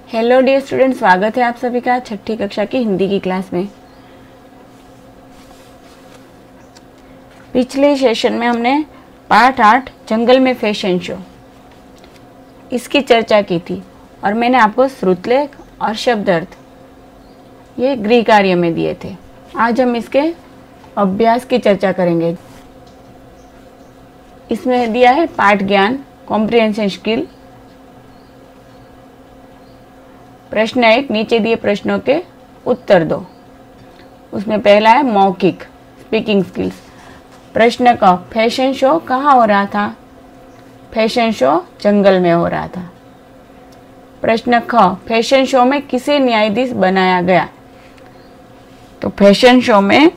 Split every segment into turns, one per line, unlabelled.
Hello dear student, स्वागत है आप सभी का छठी कक्षा की हिंदी की क्लास में। पिछले सेशन में हमने पार्ट 8 जंगल में फैशन शो इसकी चर्चा की थी और मैंने आपको श्रुतलेख और शब्द अर्थ ये गृह कार्य में दिए थे। आज हम इसके अभ्यास की चर्चा करेंगे। इसमें दिया है पाठ ज्ञान, कॉम्प्रिहेंशन स्किल। प्रश्न 1, नीचे दिए प्रश्नों के उत्तर दो। उसमें पहला है मौखिक स्पीकिंग स्किल्स। प्रश्न का फैशन शो कहाँ हो रहा था? फैशन शो जंगल में हो रहा था। प्रश्न ख, फैशन शो में किसे न्यायाधीश बनाया गया? तो फैशन शो में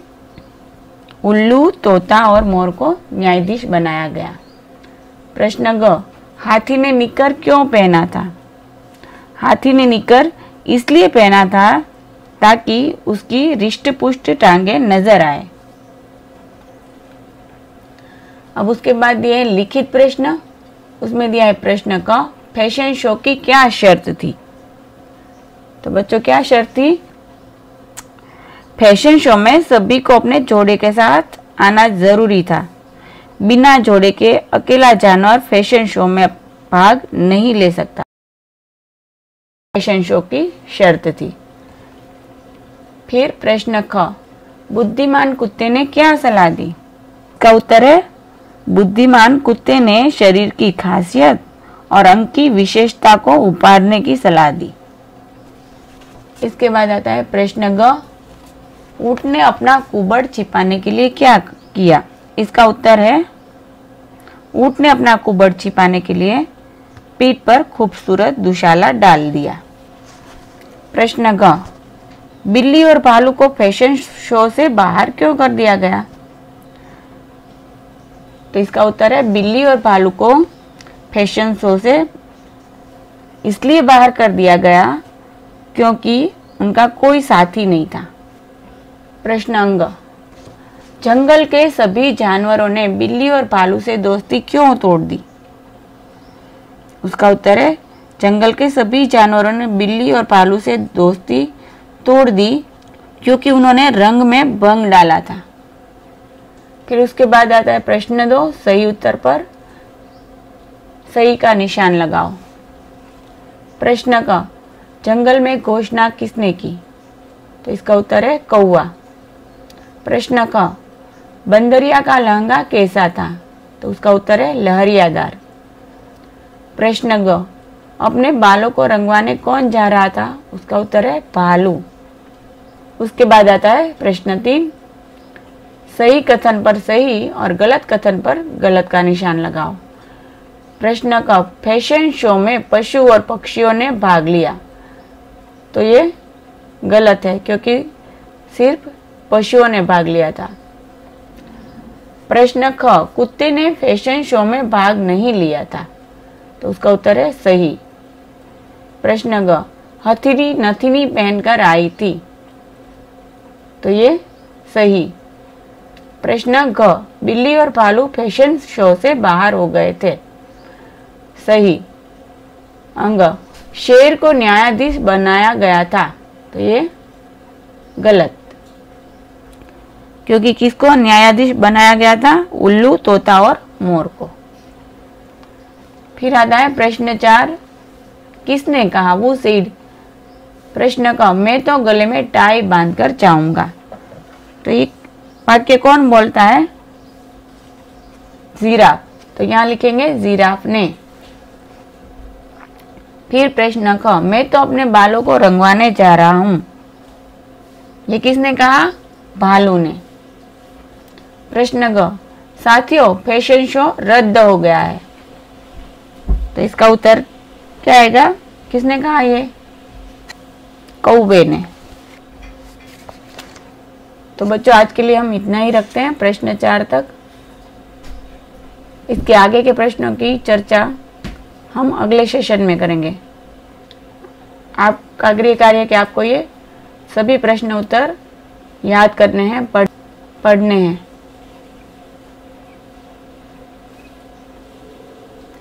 उल्लू, तोता और मोर को न्यायाधीश बनाया गया। प्रश्न ग, हाथी ने निकर क्यों पहना था? हाथी ने निकर इसलिए पहना था ताकि उसकी रिष्ट पुष्ट टांगे नजर आए। अब उसके बाद दिए है लिखित प्रश्न। उसमें दिया है प्रश्न का फैशन शो की क्या शर्त थी? तो बच्चों क्या शर्त थी? फैशन शो में सभी को अपने जोड़े के साथ आना जरूरी था। बिना जोड़े के अकेला जानवर फैशन शो में भाग नहीं ले सकता। फैशन शो की शर्त थी। फिर प्रश्न ख, बुद्धिमान कुत्ते ने क्या सलाह दी? इसका उत्तर है बुद्धिमान कुत्ते ने शरीर की खासियत और अंग की विशेषता को उभारने की सलाह दी। इसके बाद आता है प्रश्न ग, ऊंट ने अपना कुबड़ छिपाने के लिए क्या किया? इसका उत्तर है ऊंट ने अपना कुबड़ छिपाने के लिए पीठ पर खूबसूरत दुशाला डाल दिया। प्रश्न ग, बिल्ली और भालू को फैशन शो से बाहर क्यों कर दिया गया? तो इसका उत्तर है बिल्ली और भालू को फैशन शो से इसलिए बाहर कर दिया गया क्योंकि उनका कोई साथी नहीं था। प्रश्न अंग, जंगल के सभी जानवरों ने बिल्ली और भालू से दोस्ती क्यों तोड़ दी? उसका उत्तर है जंगल के सभी जानवरों ने बिल्ली और भालू से दोस्ती तोड़ दी क्योंकि उन्होंने रंग में भंग डाला था। फिर उसके बाद आता है प्रश्न 2, सही उत्तर पर सही का निशान लगाओ। प्रश्न का, जंगल में घोषणा किसने की? तो इसका उत्तर है कौवा। प्रश्न का, बंदरिया का लहंगा कैसा था? तो उसका उत्तर है लहरियादार। प्रश्न ग, अपने बालों को रंगवाने कौन जा रहा था? उसका उत्तर है भालू। उसके बाद आता है प्रश्न 3, सही कथन पर सही और गलत कथन पर गलत का निशान लगाओ। प्रश्न का, फैशन शो में पशु और पक्षियों ने भाग लिया। तो ये गलत है क्योंकि सिर्फ पशुओं ने भाग लिया था। प्रश्न ख, कुत्ते ने फैशन शो में भाग नहीं लिया था। तो उसका उत्तर है सही। प्रश्न ग, हथेली नथनी पहनकर आई थी। तो ये सही। प्रश्न घ, बिल्ली और भालू फैशन शो से बाहर हो गए थे। सही। अंग, शेर को न्यायाधीश बनाया गया था। तो ये गलत क्योंकि किसको न्यायाधीश बनाया गया था? उल्लू, तोता और मोर को। फिर आता है प्रश्न 4, किसने कहा? वो सेड। प्रश्न का, मैं तो गले में टाई बांधकर जाऊंगा। तो ये वाक्य कौन बोलता है? जिराफ। तो यहां लिखेंगे जिराफ ने। फिर प्रश्न ख, मैं तो अपने बालों को रंगवाने जा रहा हूं। ये किसने कहा? भालू ने। प्रश्न ग, साथियों फैशन शो रद्द हो गया है। तो इसका उत्तर क्या आएगा? किसने कहा? ये कौवे ने। तो बच्चों आज के लिए हम इतना ही रखते हैं, प्रश्न 4 तक। इसके आगे के प्रश्नों की चर्चा हम अगले सेशन में करेंगे। आपका गृह कार्य है कि आपको ये सभी प्रश्न उत्तर याद करने हैं, पढ़ने हैं।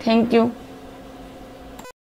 Thank you.